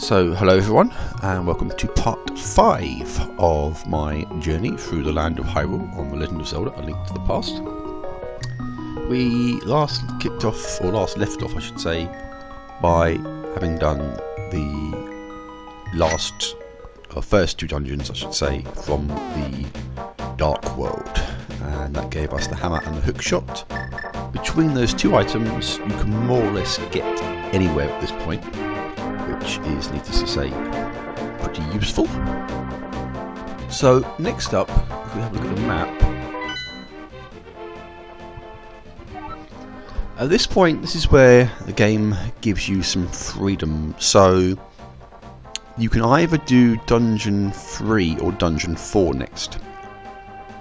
So hello everyone and welcome to part 5 of my journey through the land of Hyrule on The Legend of Zelda: A Link to the Past. We last left off I should say, by having done the first two dungeons I should say, from the Dark World, and that gave us the hammer and the hook shot. Between those two items you can more or less get anywhere at this point, which is, needless to say, pretty useful. So next up, if we have a look at the map, at this point this is where the game gives you some freedom. So you can either do Dungeon 3 or Dungeon 4 next.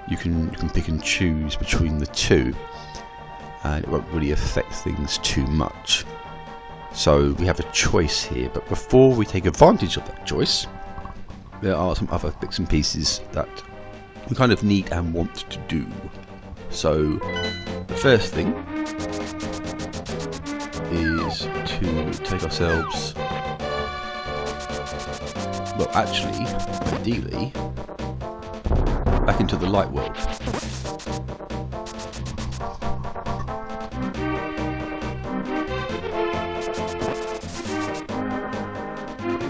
You can pick and choose between the two, and it won't really affect things too much. So we have a choice here, but before we take advantage of that choice, there are some other bits and pieces that we kind of need and want to do. So the first thing is to take ourselves, well actually, ideally, back into the light world.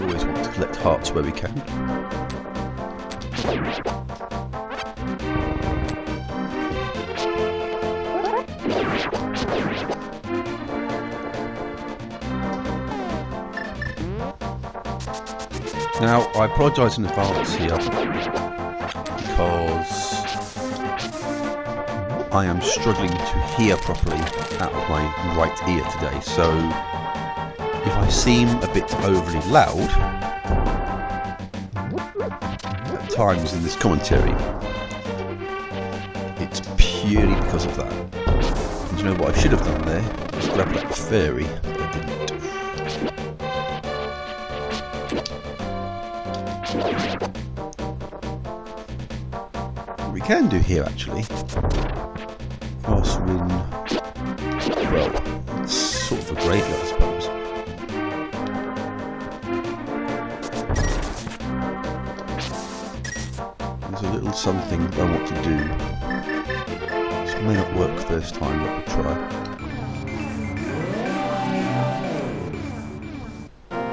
Always want to collect hearts where we can. Now, I apologise in advance here because I am struggling to hear properly out of my right ear today, so if I seem a bit overly loud at times in this commentary, it's purely because of that. And you know what I should have done there? Was grab that fairy, but I didn't. What we can do here actually, whilst we're in, well, it's sort of a graveyard I suppose. There's a little something I want to do. This may not work first time, but we'll try.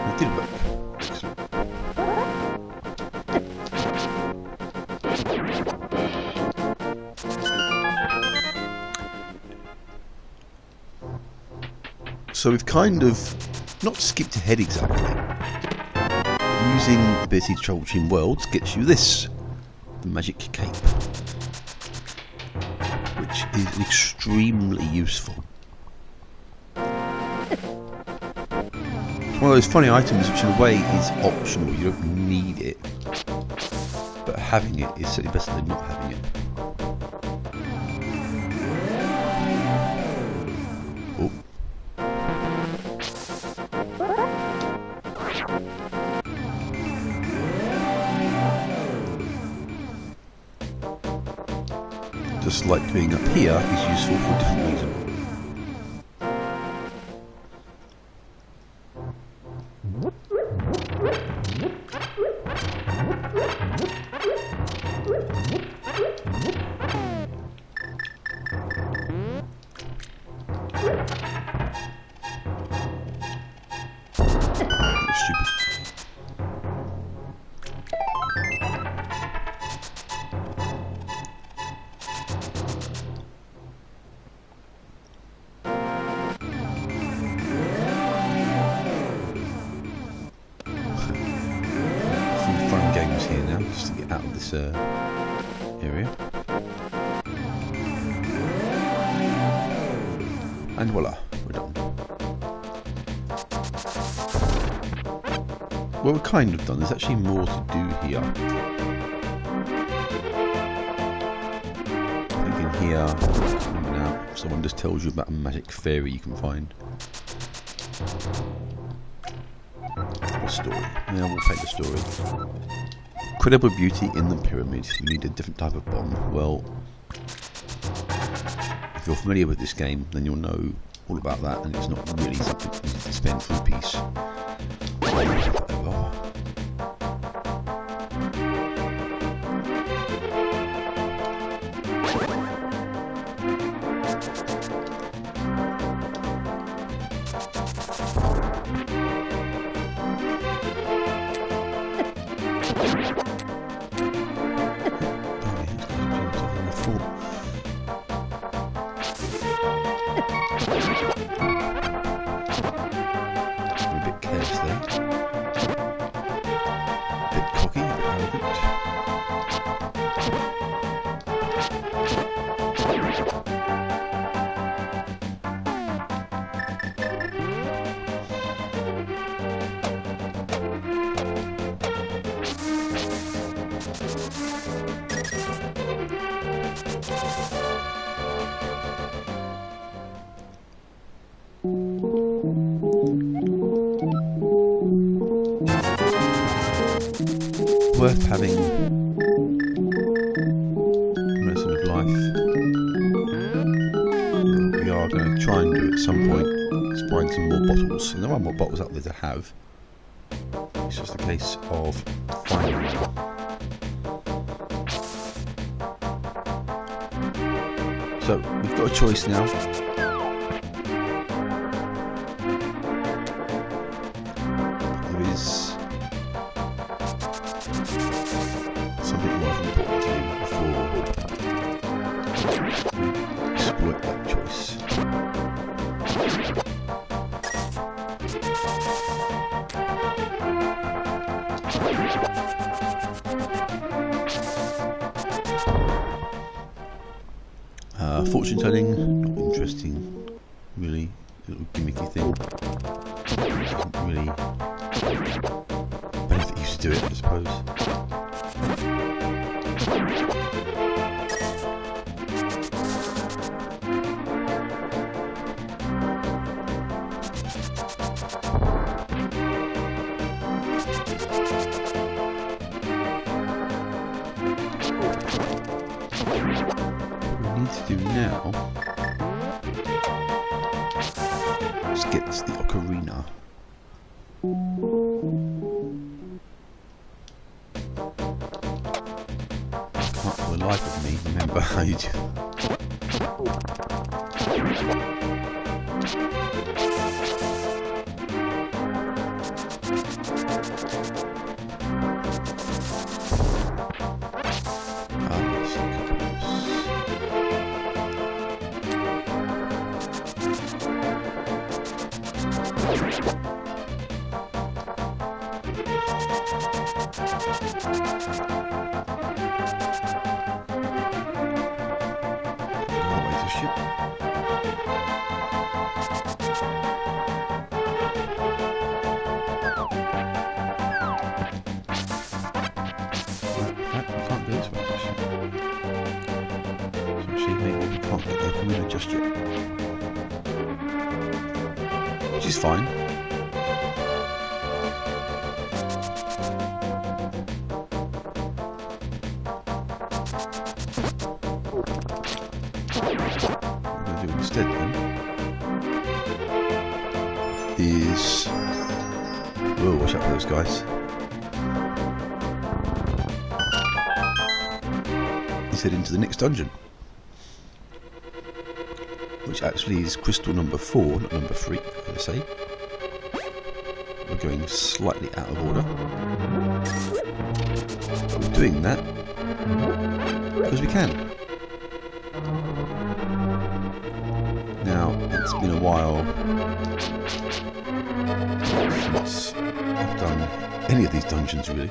It did work. Excellent. So we've kind of not skipped ahead exactly. Using the ability to travel between worlds gets you this. The magic cape, which is extremely useful. It's one of those funny items which in a way is optional, you don't need it, but having it is certainly better than not having it. Oh. Just like being up here is useful for a different reason. That's stupid. Here now, just to get out of this area, and voila, we're done. Well, we're kind of done. There's actually more to do here. I think in here now someone just tells you about a magic fairy you can find. The story. Now we'll take the story. Incredible beauty in the pyramids. You need a different type of bomb. Well, if you're familiar with this game, then you'll know all about that, and it's not really something you need to spend rupees. Worth having medicine of life. We are going to try and do at some point is find some more bottles, and there are more bottles out there to have. It's just a case of finding them. So we've got a choice now. There is something more important to do before we exploit that choice. Fortune telling, not interesting, really, little gimmicky thing. Doesn't really benefit you to do it, I suppose. To do now is get to the ocarina. I can't for the life of me remember how you do. Just yet, which is fine. What we're going to do instead then is, whoa, watch out for those guys. Is head into the next dungeon, which actually is crystal number 4, not number 3, let's say. We're going slightly out of order. But we're doing that because we can. Now, it's been a while since I've done any of these dungeons, really.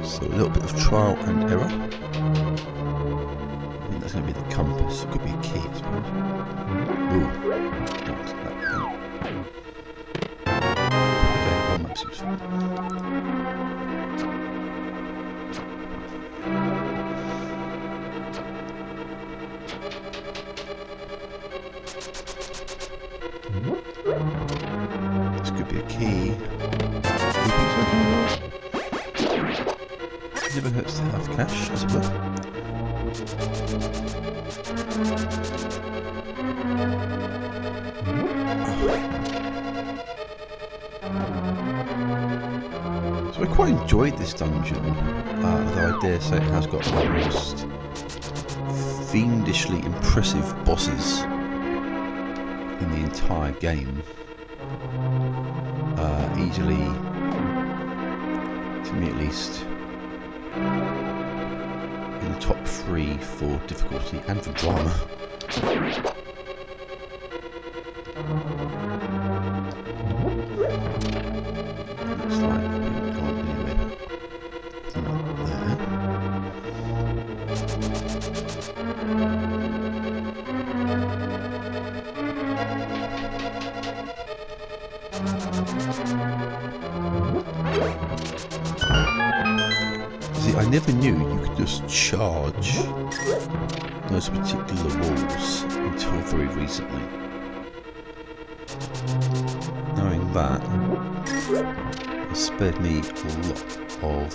So a little bit of trial and error. That's going to be the compass. It could be a key, I suppose. Ooh. Okay, one map's useful. This could be a key. Never hurts to have cash, as it were. So I quite enjoyed this dungeon, although I dare say it has got one of the most fiendishly impressive bosses in the entire game. Easily, to me at least, in the top 3 for difficulty and for drama. Looks like we've gone anywhere. Not there. See, I never knew you could just charge those particular walls until very recently. Knowing that has spared me a lot of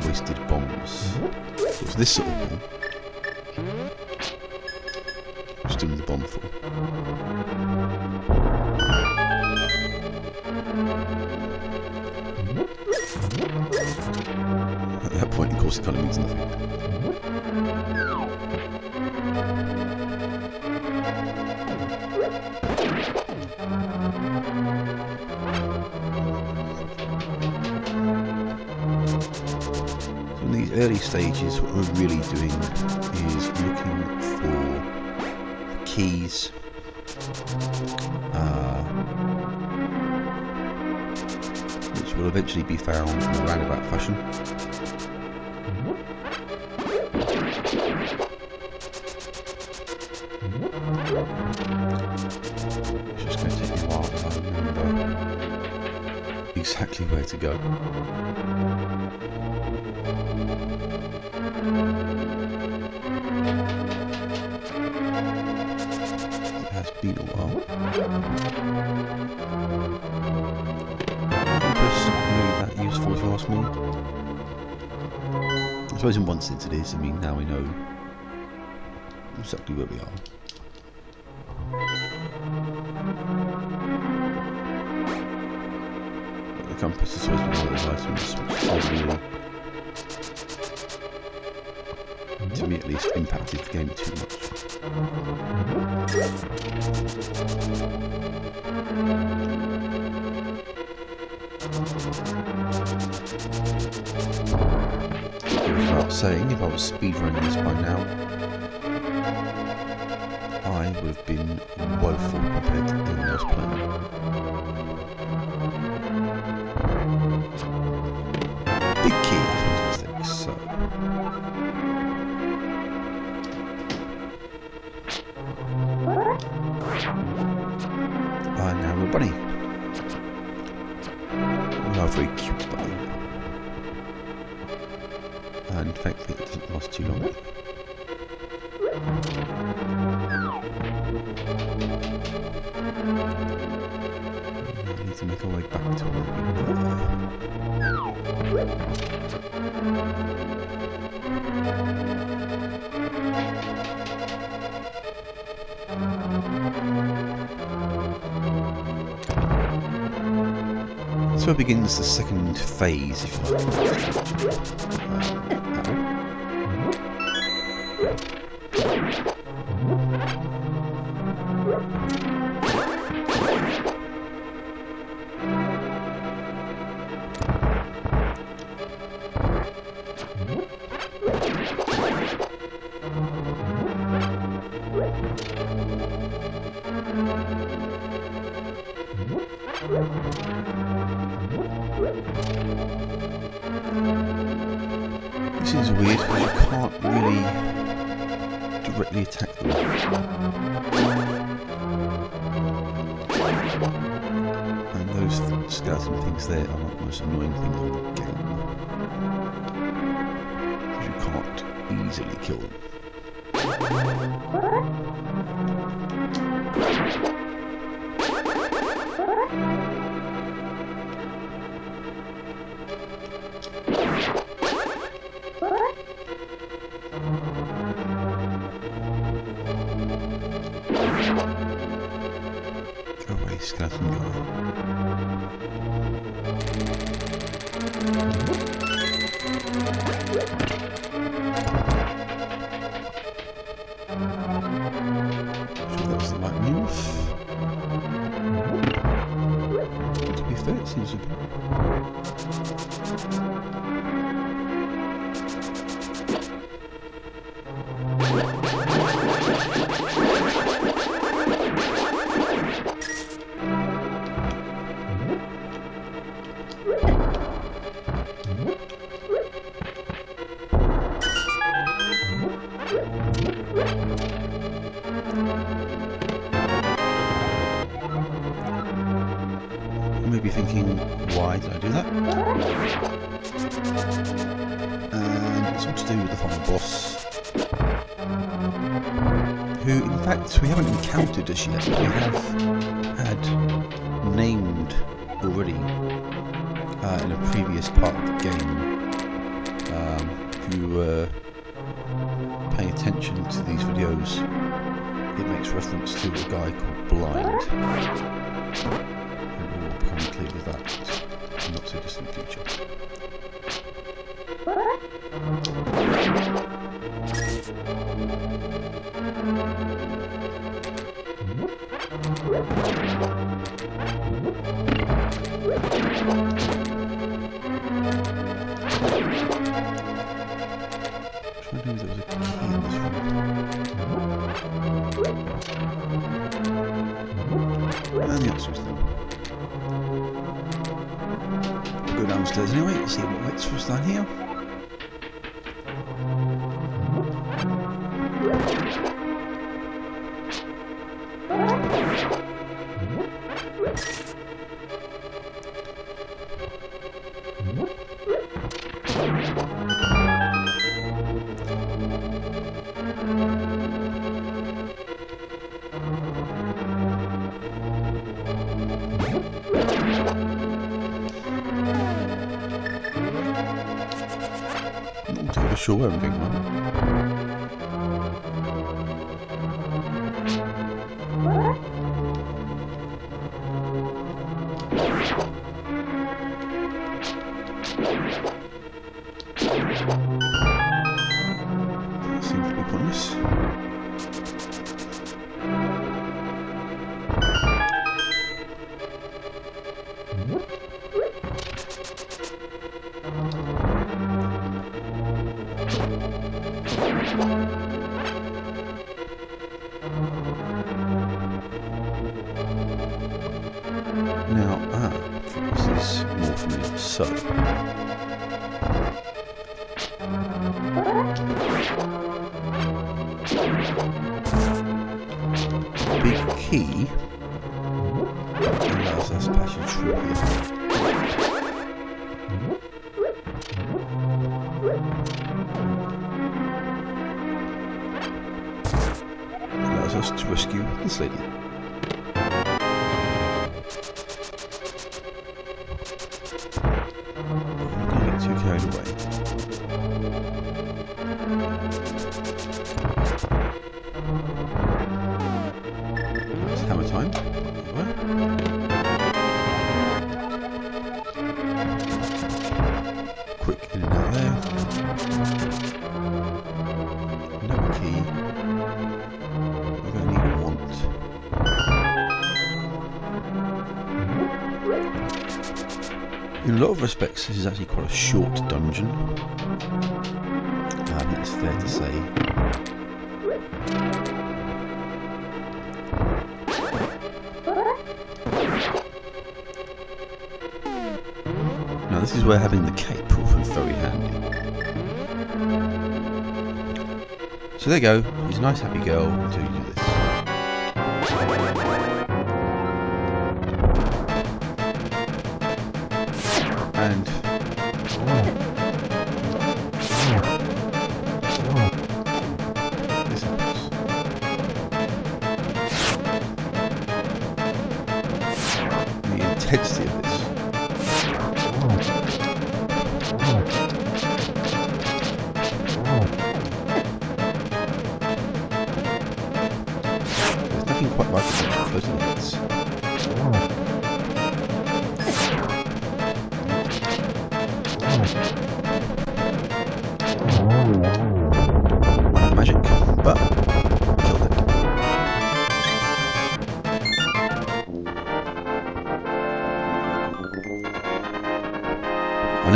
wasted bombs. It was this sort of thing I was doing the bomb for. At that point, of course, it kind of means nothing. So in these early stages, what we're really doing is looking for keys, which will eventually be found in a roundabout fashion. It's just going to take me a while to remember exactly where to go. It has been a while. That useful if you ask me. I suppose in one sense it is. I mean, now we know exactly where we are. But the compass has always been one of those items which has really, to me at least, impacted the game too much. Without saying, if I was speedrunning this by now, I would have been woeful compared to anyone else playing. Big key, fantastic. So, now we're bunny. We are very cute bunny. And thankfully it doesn't last too long. We need to make our way back to where we were. So begins the second phase, if you like. This is weird because you can't really directly attack them. And those skeleton things there are not the most annoying things in the game. Because you can't easily kill them. Go away, skeleton guy. seems to be. You may be thinking, why did I do that? And it's all to do with the final boss, who in fact we haven't encountered as yet. We have had named already in a previous part of the game. If you were paying attention to these videos, it makes reference to a guy called Blind. And we'll become clear with that in not so distant future. I'm trying to know if there was a key in this room. And the answer is no. We'll go downstairs anyway and see what waits for us down here. I'm not entirely sure where I'm going now. That seems to be pointless. Now, this is more familiar. So, big key allows us passage through here. Allows us to rescue this lady. Too carried away. It's hammer time. Quick in and out there. Another key. We're going to need a want. In a lot of respects, this is actually quite a short dungeon. That's fair to say. Now, this is where having the cape will be very handy. So there you go. She's a nice, happy girl until you do this. And this happens. The intensity of this. There's nothing quite like it close to the hits. Magic, but killed it.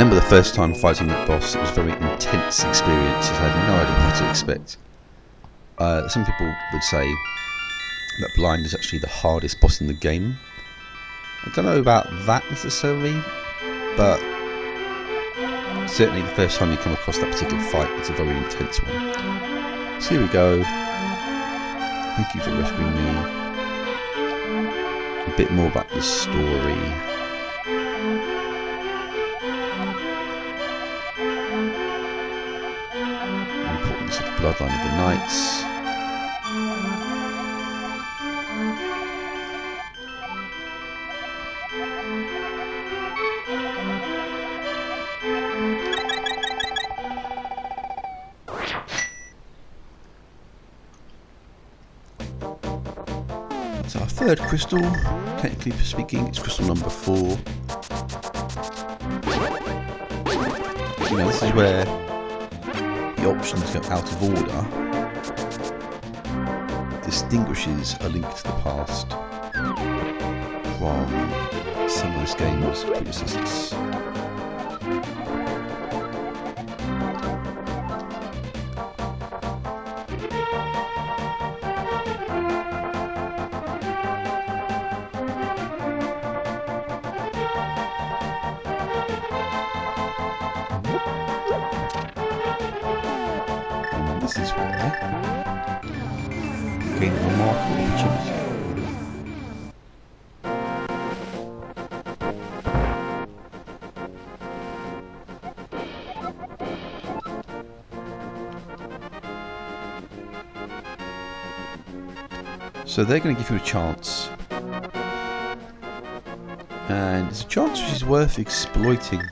remember the first time fighting that boss, it was a very intense experience. I had no idea what to expect. Some people would say that Blind is actually the hardest boss in the game. I don't know about that necessarily, but certainly the first time you come across that particular fight, it's a very intense one. So here we go. Thank you for rescuing me. A bit more about the story. The importance of the bloodline of the knights. It's our third crystal, technically speaking, it's crystal number 4. You know, this is where the options go out of order. Distinguishes a link to the past from some of this game's predecessors. This is where you gain a remarkable opportunity. So they're going to give you a chance, and it's a chance which is worth exploiting.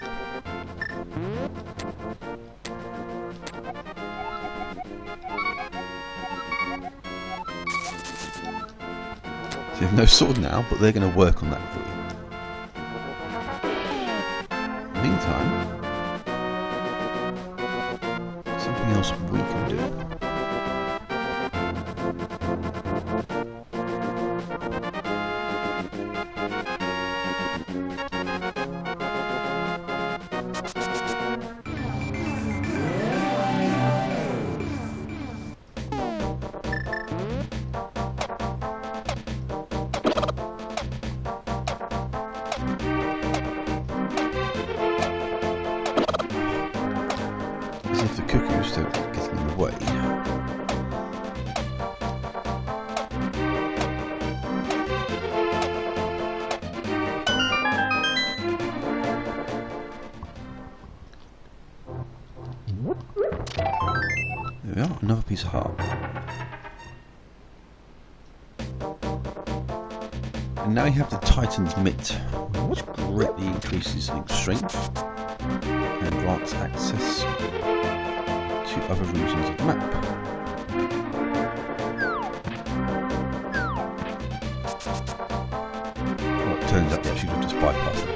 You have no sword now, but they're going to work on that for you. Meantime, something else we can do. As if the cuckoos don't get in the way. There we are, another piece of heart. And now you have the Titan's Mitt, which greatly increases Link's strength and grants access to other regions of the map. Well, it turns out that you can just bypass it,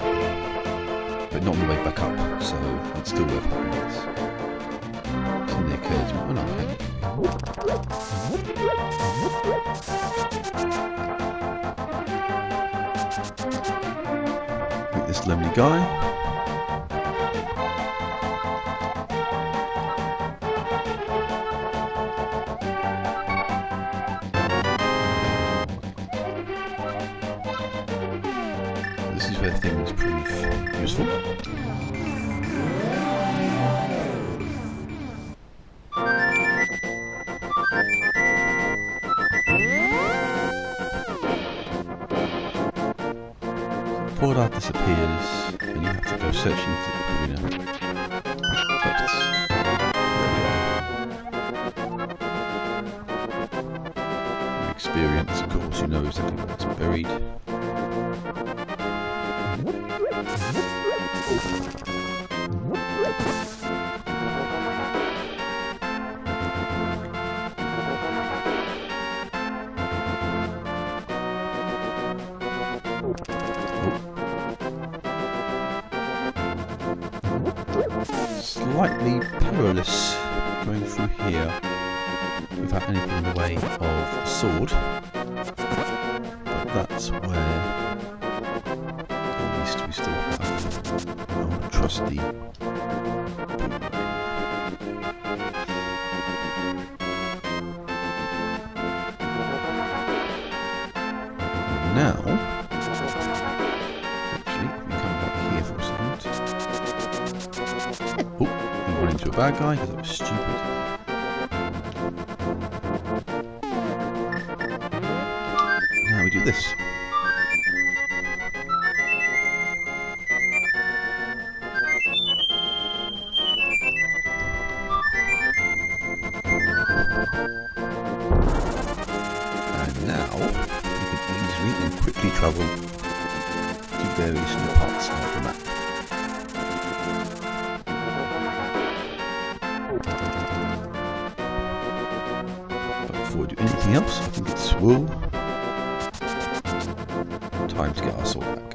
but not on the way back up, so it's still worth having this. It's in the occurs. Oh no, meet this lonely guy. This is where things prove useful. Portal disappears, and you have to go searching for the arena. From experience, of course, you know exactly where it's buried. Slightly perilous going through here without anything in the way of a sword, but that's where at least we still have our trusty press the now, actually, we come back here for a second. Oh, we run into a bad guy because that was stupid. Now we do this. And now we can easily and quickly travel to various new parts of the map. But before we do anything else, I think it's time to get our sword back,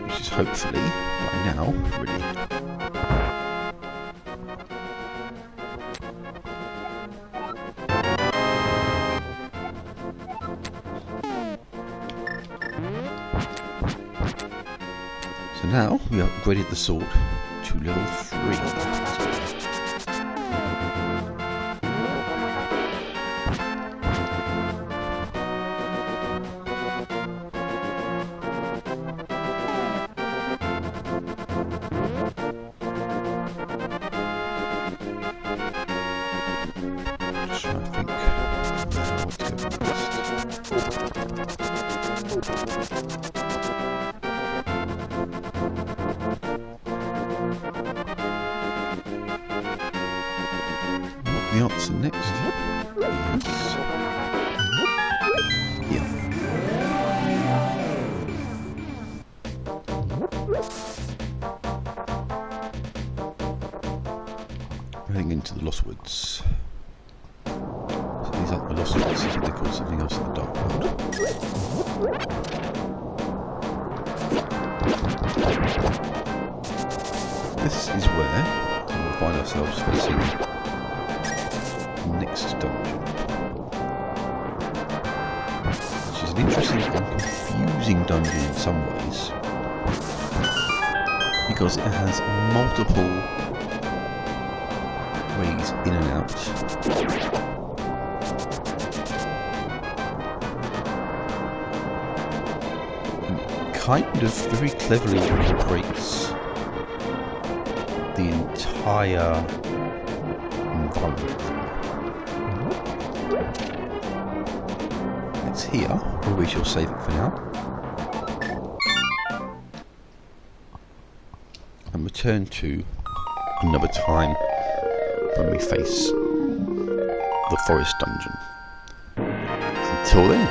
which is hopefully by now ready. So now we upgraded the sword to level 3. Just trying to think how to go next. The answer next is here. Heading into the Lost Woods. So these aren't the Lost Woods, this is what they call something else in the Dark World. This is where we'll find ourselves facing next dungeon, which is an interesting and confusing dungeon in some ways because it has multiple ways in and out. And kind of very cleverly incorporates the entire environment. It's here where we shall save it for now and return to another time when we face the forest dungeon. Until then.